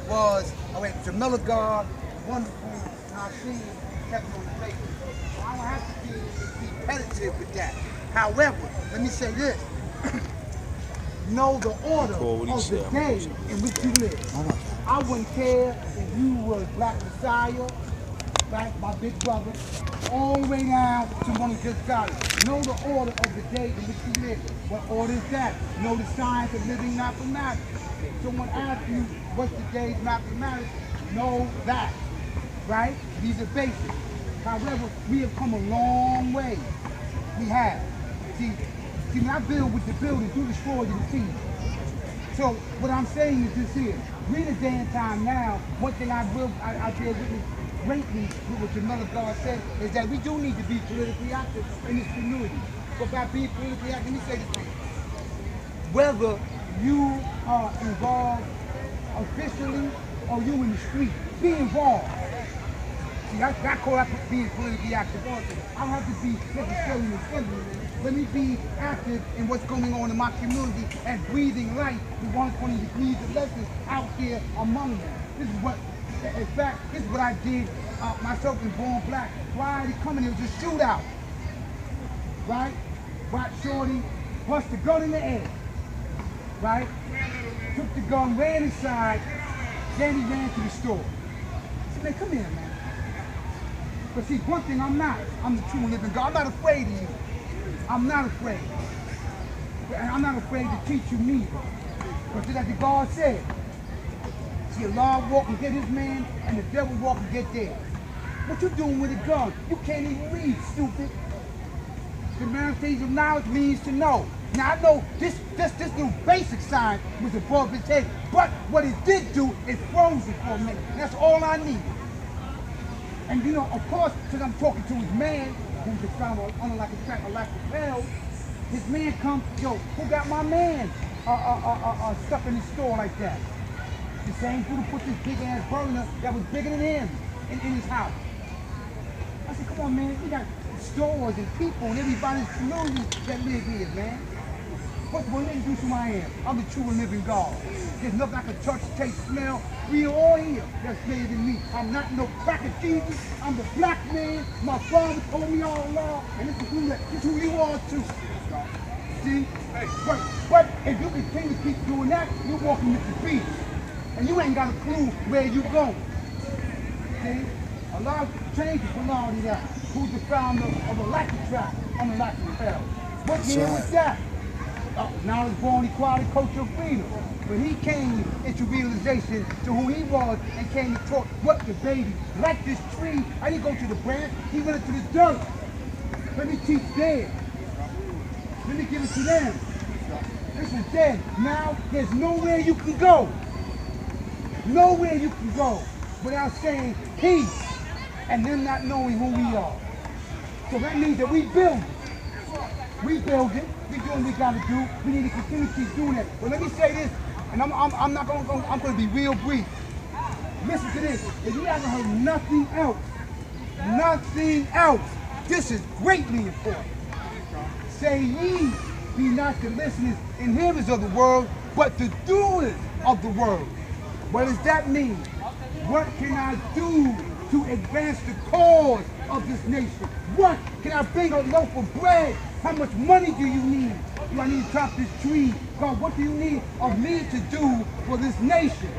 was, Jamila God, wonderful, Nassim, kept on the paper. So I don't have to be repetitive with that. However, let me say this. Know the order of the day in which you live. I wouldn't care if you were Black Messiah, like my big brother, all the way down to one who just got it. Know the order of the day in which you live. What order is that? Know the science of living mathematics. Someone asks you, what's the day's mathematics? Know that, right? These are basics. However, we have come a long way. We have. See, when I build with the building, you destroy the team. So what I'm saying is this here. Read a day and time now. One thing I did witness greatly with what Jamila God said is that we do need to be politically active in this community. But by being politically active, let me say this thing. Whether you are involved officially or you in the street, be involved. See, I call that being politically active. I don't have to be necessarily assembly. Let me be active in what's going on in my community and breathing life with 120 degrees of lessons out there among them. This is what, in fact, this is what I did myself in Born Black. Prior to coming, it was a shootout. Right? White shorty pushed the gun in the air. Right? Took the gun, ran inside, then he ran to the store. I said, man, come here, man. But see, one thing I'm not. I'm the true and living God. I'm not afraid of you. I'm not afraid. And I'm not afraid to teach you neither. But just like the God said, see, a law walk and get his man, and the devil walk and get theirs. What you doing with a gun? You can't even read, stupid. The manifestation of knowledge means to know. Now I know this little basic sign was above his head, but what it did do, it froze it for a minute. That's all I needed. And you know, of course, since I'm talking to his man, who's the founder of Unlike a Track, Like a Bell, his man comes, yo, who got my man stuck in his store like that? The same dude who put this big ass burner that was bigger than him in his house. I said, come on, man, we got stores and people and everybody's community that live here, man. What will introduce who I am? I'm the true and living God. There's nothing I can touch, taste, smell. We are all here that's made in me. I'm not no cracker Jesus. I'm the black man. My father told me all along, and this is who you are too. See? But if you continue to keep doing that, you're walking with the beast. And you ain't got a clue where you going. See? A lot of changes belong to that. Who's the founder of a Like a Track on the Like a Bell? What year was that? Now it's born equality, culture of freedom. When he came into realization to who he was and came to talk, what the baby, like this tree, I didn't go to the branch, he went into the dirt. Let me teach them. Let me give it to them. This is dead. Now there's nowhere you can go. Nowhere you can go without saying peace and them not knowing who we are. So that means that we build it. We build it. We doing what we gotta do. We need to continue to keep doing it. But let me say this, and I'm gonna be real brief. Listen to this. If you haven't heard nothing else, this is greatly important. Say ye be not the listeners and hearers of the word, but the doers of the word. What does that mean? What can I do to advance the cause of this nation? What can I bring a loaf of bread? How much money do you need? Do I need to chop this tree? God, what do you need of me to do for this nation?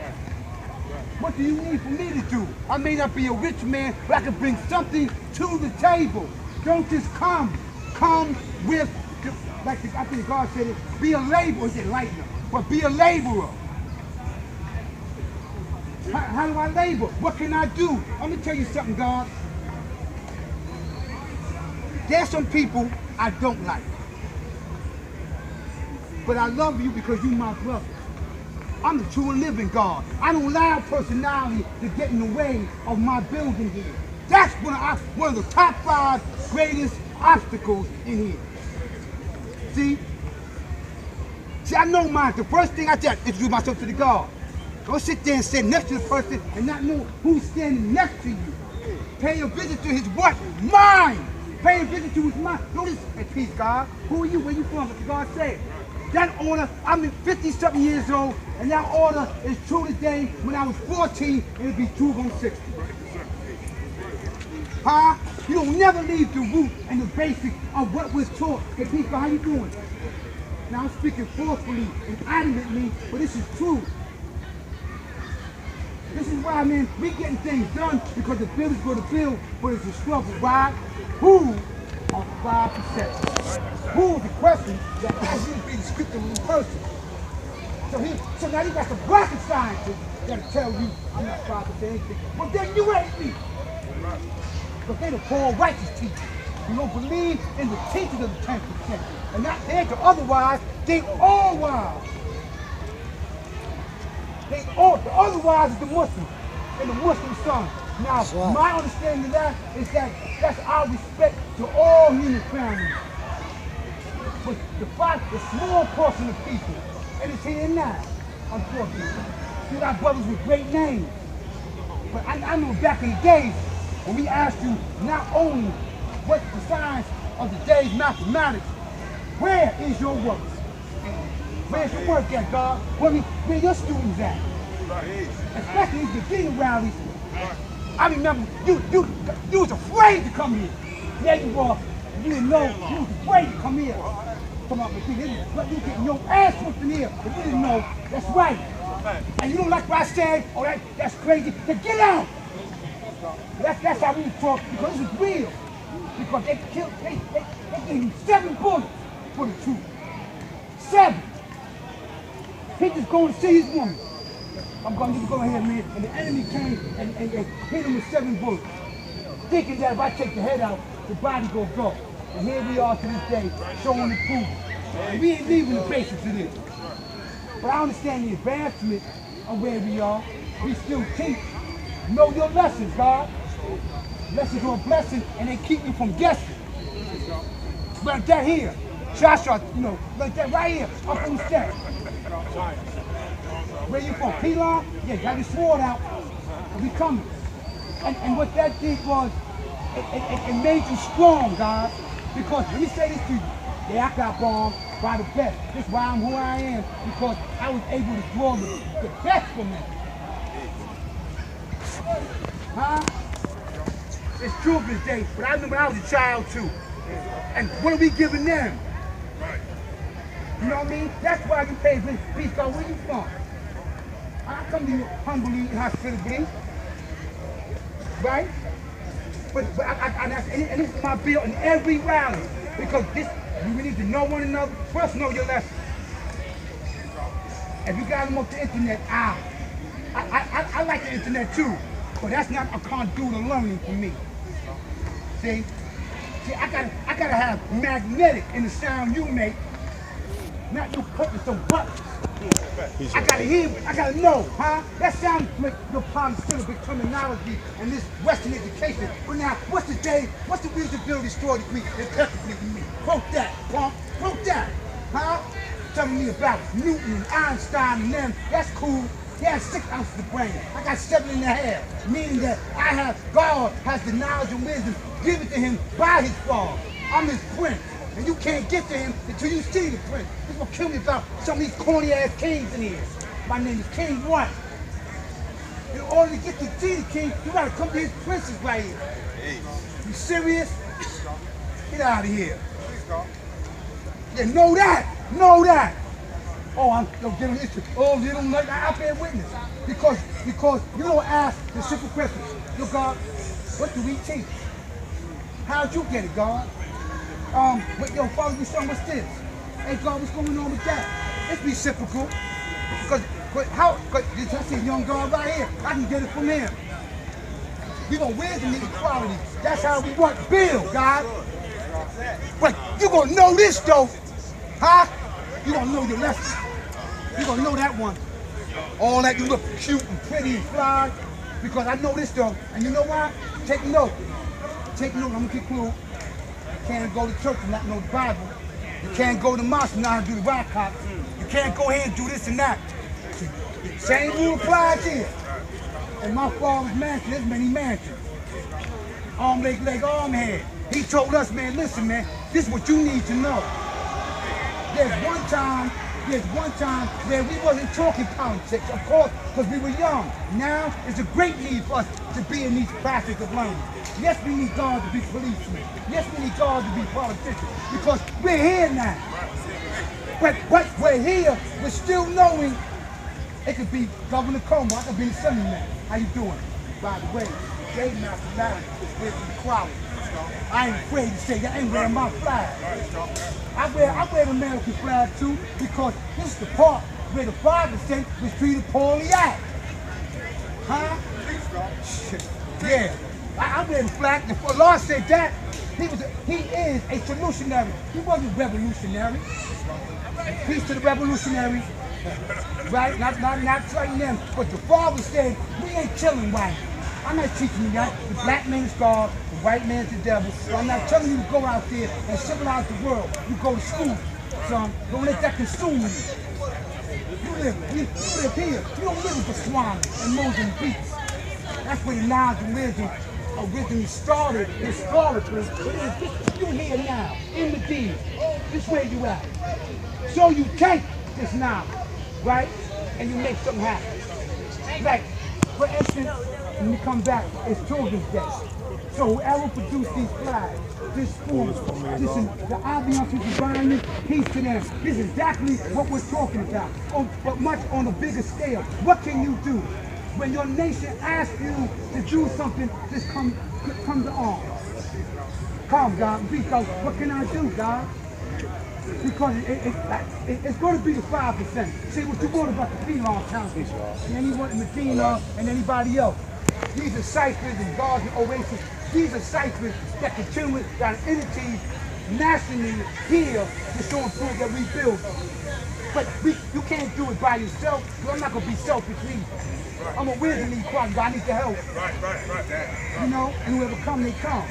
What do you need for me to do? I may not be a rich man, but I can bring something to the table. Don't just come with, like I think God said it, be a laborer, he said lightner, but be a laborer. How do I labor? What can I do? Let me tell you something, God. There's some people I don't like. But I love you because you're my brother. I'm the true and living God. I don't allow personality to get in the way of my building here. That's one of the top 5 greatest obstacles in here. See, I know mine. The first thing I did, introduce myself to the God. Don't sit there and sit next to the person and not know who's standing next to you. Pay a visit to his what? Mind. Pay a visit to his mind. Notice, hey, peace, God. Who are you? Where you from? What did God say? That order, I'm 50-something years old, and that order is true today when I was 14, and it'll be true on 60. Huh? You don't never leave the root and the basics of what was taught. Hey, people, how you doing? Now, I'm speaking forcefully and adamantly, but this is true. This is why, man, we getting things done because the bill is going to build, but it's a struggle. Why? Who are the 5%? Who is the question that has you to be the scriptural person? So now you got some rocket scientists that'll tell you I'm not 5% anything. Well, then you ain't me. But they're the poor righteous teachers. You don't believe in the teachers of the 10%. And not there to otherwise, they all wise. They all, the other wise is the Muslim and the Muslim son. Now, right. My understanding of that is that that's our respect to all human families. But the small portion of people, and it's here now, unfortunately. You got brothers with great names. But I know back in the days, when we asked you not only what's the science of the day's mathematics, where is your work? Where's your work at, God? Where your students at? Especially these beginning rallies. I remember you was afraid to come here. Yeah, you were. You didn't know. You was afraid to come here. Come up with things. But you getting your ass whooped in here. But you didn't know. That's right. And you don't like what I said? Oh, that's crazy. Then get out. That's how we talk, because this is real. Because they gave him 7 bullets for the truth. 7. He just going to see his woman. I'm going to just go ahead, man. And the enemy came and hit him with 7 bullets. Thinking that if I take the head out, the body will go. And here we are to this day, showing the proof. And we ain't leaving the basics of this. But I understand the advancement of where we are. We still teach. Know your lessons, God. Lessons are a blessing, and they keep you from guessing. Like that here. Joshua, like that right here, up on the steps. Where you from? Pelon? Yeah, got his sword out. And we coming. And what that did was, it made you strong, God. Because let me say this to you. Yeah, I got bombed by the best. That's why I'm who I am. Because I was able to draw the best from them. Huh? It's true this day, but I remember I was a child too. And what are we giving them? You know what I mean? That's why you pay for peace. God, where you from? I come to you humbly and hospitably. Right? But and this is my bill in every rally. Because we need to know one another. First, know your lesson. If you got them off the internet, I like the internet too. But that's not a conduit of learning for me. See, I gotta have magnetic in the sound you make, not you putting some buttons. I gotta hear, I gotta know, huh? That sounds like your polysyllabic terminology and this Western education. But now, what's the usability story degree impeccably to me? Quote that, punk, quote that, huh? Telling me about Newton and Einstein and them, that's cool. He has 6 ounces of brain. I got 7.5, meaning that God has the knowledge and wisdom given to him by his father. I'm his prince, and you can't get to him until you see the prince. This is what kills me about some of these corny ass kings in here. My name is King What? In order to get to see the king, you gotta come to his princes right here. You serious? Get out of here. Yeah, know that. Oh, I'm getting history. Oh, you don't like I bear witness. Because you don't ask the simple questions. Yo, God, what do we teach? How'd you get it, God? Yo, Father, your son, what's this? Hey, God, what's going on with that? It's reciprocal. Because I see a young God right here. I can get it from him. We gonna wisdom and equality. That's how we work. Build, God. But you gonna know this though, huh? You gonna know your lesson. You gonna know that one. All that you look cute and pretty and fly. Because I know this though. And you know why? Take note. Take note, I'm gonna get clue. You can't go to church and not know the Bible. You can't go to mosque and not do the rock hop. You can't go here and do this and that. Same rule applies here. In my father's mansion, there's many mansions. Arm, leg, arm, head. He told us, man, listen, man, this is what you need to know. There's one time where we wasn't talking politics, of course, because we were young. Now, it's a great need for us to be in these classes of learning. Yes, we need God to be policemen. Yes, we need God to be politicians, because we're here now. But we're here, we're still knowing it could be Governor Como, I could be the Assemblyman. How you doing? By the way, J Mathematics is with equality. I ain't afraid to say that. I ain't wearing my flag. I wear the American flag too, because this is the part where the 5% was treated poorly at. Huh? Yeah. I wear the flag. Before Lord said that, he is a solutionary. He wasn't revolutionary. Peace to the revolutionaries. Right? Not fighting them. But the father said, we ain't killing white. I'm not teaching you that. The black man is God, the white man's the devil. So I'm not telling you to go out there and civilize the world. You go to school, son. Don't let that consume you. You live here. You don't live with Botswana and Mozambique. That's where the knowledge and wisdom originally started historically. But you're here now, in Medina. This is where you at. So you take this knowledge, right? And you make something happen. Like, for instance, when you come back, it's Children's Day. So whoever produced these flags, this food, listen, the ambiance is environment, peace to them. This is exactly what we're talking about, but much on a bigger scale. What can you do? When your nation asks you to do something, just come to arms. Come, God, be so. What can I do, God? Because it's going to be the 5%. See what you want about the Phelan Council, and anyone Medina and anybody else. These are ciphers and guards and oasis. These are ciphers that continue that entities nationally here to show and prove that we build. But you can't do it by yourself, because I'm not going to be selfish either. I'm a wizard in equality, I need the help. Right. You know, and whoever come, they come.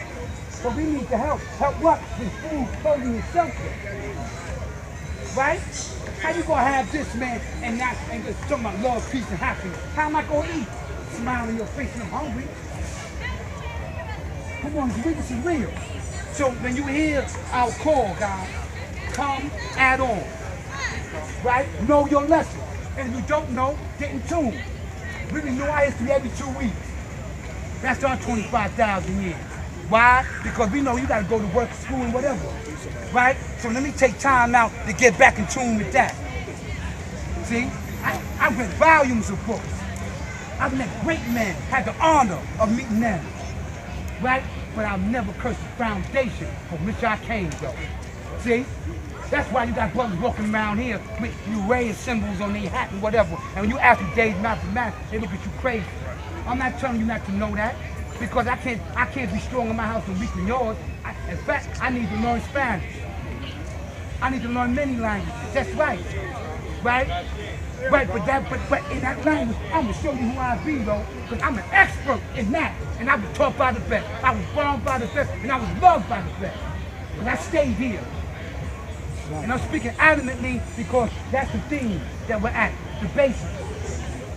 But we need the help. Help what? With food, clothing, and shelter. Right? How you gonna have this, man, and just talking about love, peace, and happiness? How am I gonna eat? Smile on your face and I'm hungry. Come on, this is real. So when you hear our call, God, come, add on. Right? Know your lesson. And if you don't know, get in tune. We renew our history every 2 weeks. That's our 25,000 years. Why? Because we know you got to go to work, school, and whatever. Right? So let me take time out to get back in tune with that. See? I read volumes of books. I've met great men, had the honor of meeting them. Right? But I've never cursed the foundation from which I came, though. See? That's why you got brothers walking around here with array of symbols on their hat and whatever. And when you ask them days mathematics, they look at you crazy. I'm not telling you not to know that, because I can't be strong in my house and weak in yours. In fact, I need to learn Spanish. I need to learn many languages. That's right. Right? Right, but in that language, I'm gonna show you who I be, though, because I'm an expert in that. And I was taught by the best. I was born by the best, and I was loved by the best. But I stayed here. And I'm speaking adamantly because that's the theme that we're at, the basics.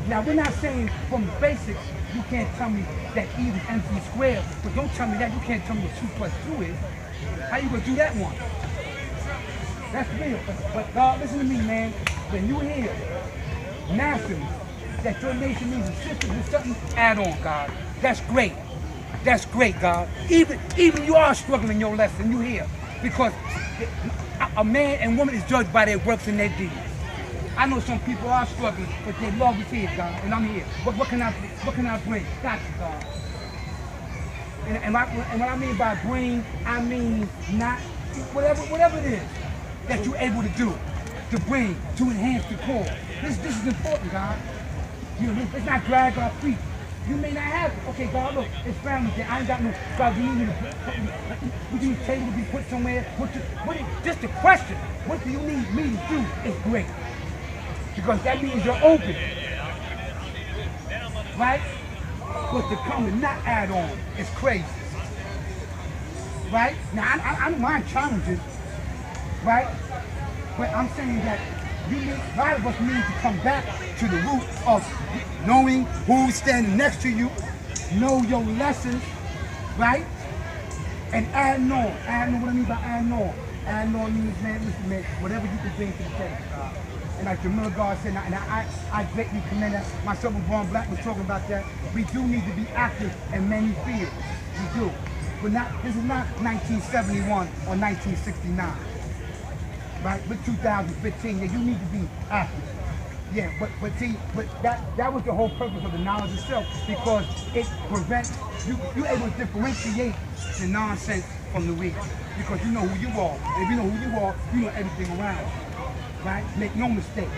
Now, we're not saying from the basics, you can't tell me that E is MC squared, but don't tell me that. You can't tell me what 2 + 2 is. How you gonna do that one? That's real. But God, listen to me, man. When you hear nationally that your nation needs assistance with something, add on, God. That's great. That's great, God. Even you are struggling in your lesson, you hear. Because a man and woman is judged by their works and their deeds. I know some people are struggling, but their love is here, God, and I'm here. What can I bring? Got you, God. And what I mean by bring, I mean not whatever it is that you're able to do, to bring, to enhance the cause. This is important, God. It's not drag our feet. You may not have it. Okay, God, look, it's family day. I ain't got no, God, do you need a table to be put somewhere? Just the question, what do you need me to do is great. Because that means you're open. Right? But to come and not add on is crazy. Right? Now, I don't mind challenges. Right? But I'm saying that a lot of us need to come back to the root of knowing who's standing next to you, know your lessons, right? And adding on. Adding on, what I mean by adding on? And on means, man, listen, man, whatever you can bring to the table, God. And like Jamila God said, and I greatly commend that. Myself and Vaughn Black was talking about that. We do need to be active in many fields. We do. But this is not 1971 or 1969. Right? With 2015, yeah, you need to be active. Yeah, but see, that was the whole purpose of the knowledge itself, because it prevents you're able to differentiate the nonsense from the real, because you know who you are, and if you know who you are, you know everything around you, right? Make no mistake.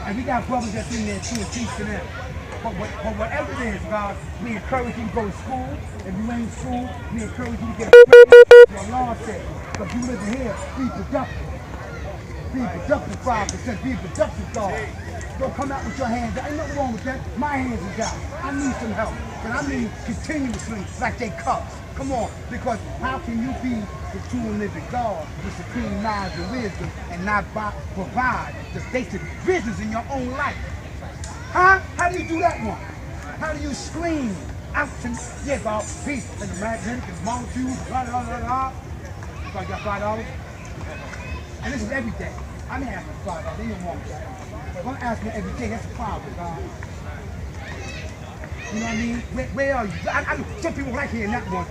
And we got brothers that's in there too, and teach to them. But whatever it is, God, we encourage you to go to school. If you ain't in school, we encourage you to get a your law said, because you live here, be productive. Be productive, 5%. Be productive, God. Don't come out with your hands out. Ain't nothing wrong with that. My hands is out. I need some help. But I mean continuously, like they cups. Come on. Because how can you be the true and living God with supreme knowledge and wisdom and not provide the basic business in your own life? Huh? How do you do that one? How do you scream out to, yeah, God, peace, and the magnetic and molecules, blah, blah, blah, blah. So I got $5. And this is every day. I didn't ask for $5. They didn't want that. But if I'm asking every day, that's a problem, God. You know what I mean? Where are you? Some people like hearing that one.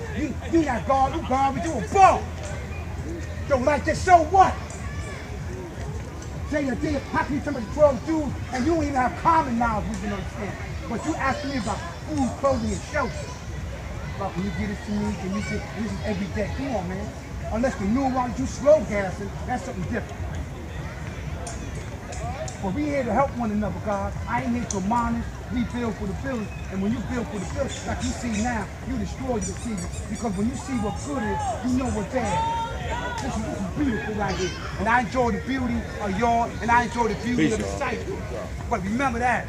You not God, you garbage, you a bum. Don't like this, so what? Say how can you tell me 12 dudes and you don't even have common knowledge we can understand? But you asking me about food, clothing, and shelter. Well, can you get this to me? Can you get this is every day? Come on, man. Unless the new one you slow gassing, that's something different. But we here to help one another, God. I ain't here to admonish. We build for the building. And when you build for the building, like you see now, you destroy the city. Because when you see what good is, you know what's bad. This is beautiful right here. And I enjoy the beauty of yours, and I enjoy the beauty of the site. But remember that.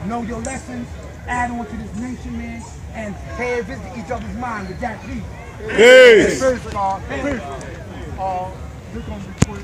Know your lessons, add on to this nation, man, and pay a visit to each other's mind with that peace. Peace. Peace. Peace. We're going to be quick.